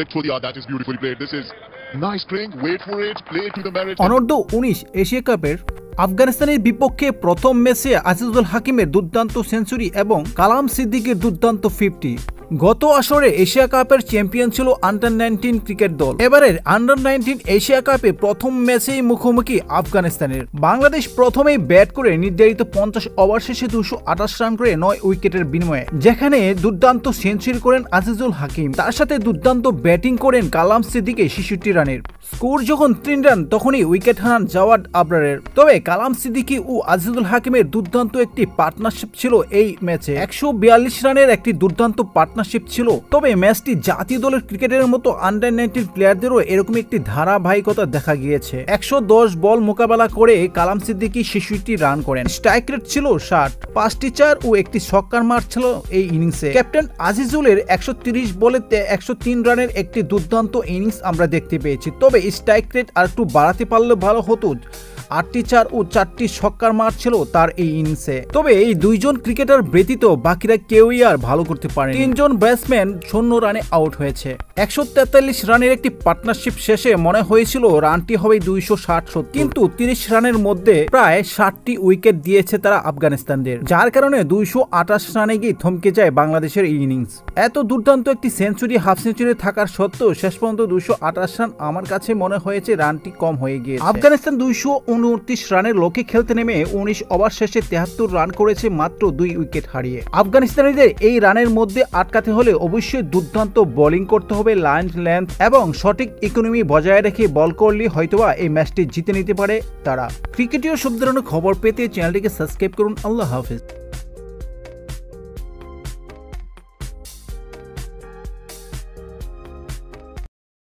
Actually, that is beautifully played. This is nice string. Wait for it. Play to the merit. অনূর্ধ্ব 19 Asia কাপের আফগানিস্তানের বিপক্ষে প্রথম ম্যাচে আজিজুল হাকিমের দুর্দান্ত সেঞ্চুরি এবং কালাম সিদ্দিকের দুর্দান্ত 50। গত আসরে এশিয়া কাপের চ্যাম্পিয়ন ছিল আন্ডার-19 ক্রিকেট দল। এবারের আন্ডার-19 এশিয়া কাপে প্রথম ম্যাচেই মুখোমুখি আফগানিস্তানের। বাংলাদেশ প্রথমেই ব্যাট করে নির্ধারিত 50 ওভার শেষে 228 রান করে 9 উইকেটের বিনিময়ে, যেখানে দুর্দান্ত সেঞ্চুরি করেন আজিজুল হাকিম, তার সাথে দুর্দান্ত ব্যাটিং করেন কালাম সিদ্দিকে 66 রানের। স্কোর যখন 3 রান তখনই উইকেট হারান জাওয়াদ আবরারের। তবে কালাম সিদ্দিকি ও আজিজুল হাকিমের দুর্দান্ত একটি পার্টনারশিপ ছিল এই ম্যাচে। 142 রানের একটি দুর্দান্ত পার্টনারশিপ ছিল। তবে ম্যাচটি জাতীয় দলের ক্রিকেটের মতো আন্ডার-19 প্লেয়ারদেরও এরকম একটি ধারাবাহিকতা দেখা গিয়েছে। 110 বল মোকাবেলা করে কালাম সিদ্দিকি 66 রান করেন। স্ট্রাইক রেট ছিল 60, 5টি 4 ও একটি ছক্কার মার ছিল এই ইনিংসে। ক্যাপ্টেন আজিজুলের 130 বলে 103 রানের একটি দুর্দান্ত ইনিংস আমরা দেখতে পেয়েছি। তবে স্ট্রাইক রেট আর একটু বাড়াতে পারলে ভালো হতো। 8টি 4 ও 4টি ছক্কার মার ছিল তার এই ইনিংসে। তবে এই দুইজন ক্রিকেটার ব্যতীত বাকিরা কেউই আর ভালো করতে পারেনি। 3 জন ব্যাটসম্যান 0 রানে আউট হয়েছে। 143 রানের একটি পার্টনারশিপ শেষে মনে হয়েছিল রানটি হবে 260, কিন্তু 30 রানের মধ্যে প্রায় 60টি উইকেট দিয়েছে তারা আফগানিস্তানদের, যার কারণে 228 রানে গিয়ে থমকে যায় বাংলাদেশের এই ইনিংস। এত দুর্দান্ত একটি সেঞ্চুরি, হাফ সেঞ্চুরি থাকার সত্ত্বেও শেষ পর্যন্ত 228 রান আমার কাছে মনে হয়েছে রানটি কম হয়ে গিয়েছে। আফগানিস্তান 229 রানের লক্ষ্যে খেলতে নেমে 19 ওভার শেষে 73 রান করেছে মাত্র 2 উইকেট হারিয়ে। আফগানিস্তানিদের এই রানের মধ্যে আটকাতে হলে অবশ্যই দুর্দান্ত বোলিং করতে হবে, লাইন লেন্থ এবং সঠিক ইকোনমি বজায় রেখে বল করলে হয়তোবা এই ম্যাচটি জিতে নিতে পারে তারা। ক্রিকেটীয় সব ধরনের খবর পেতে চ্যানেলটিকে সাবস্ক্রাইব করুন। আল্লাহ হাফেজ।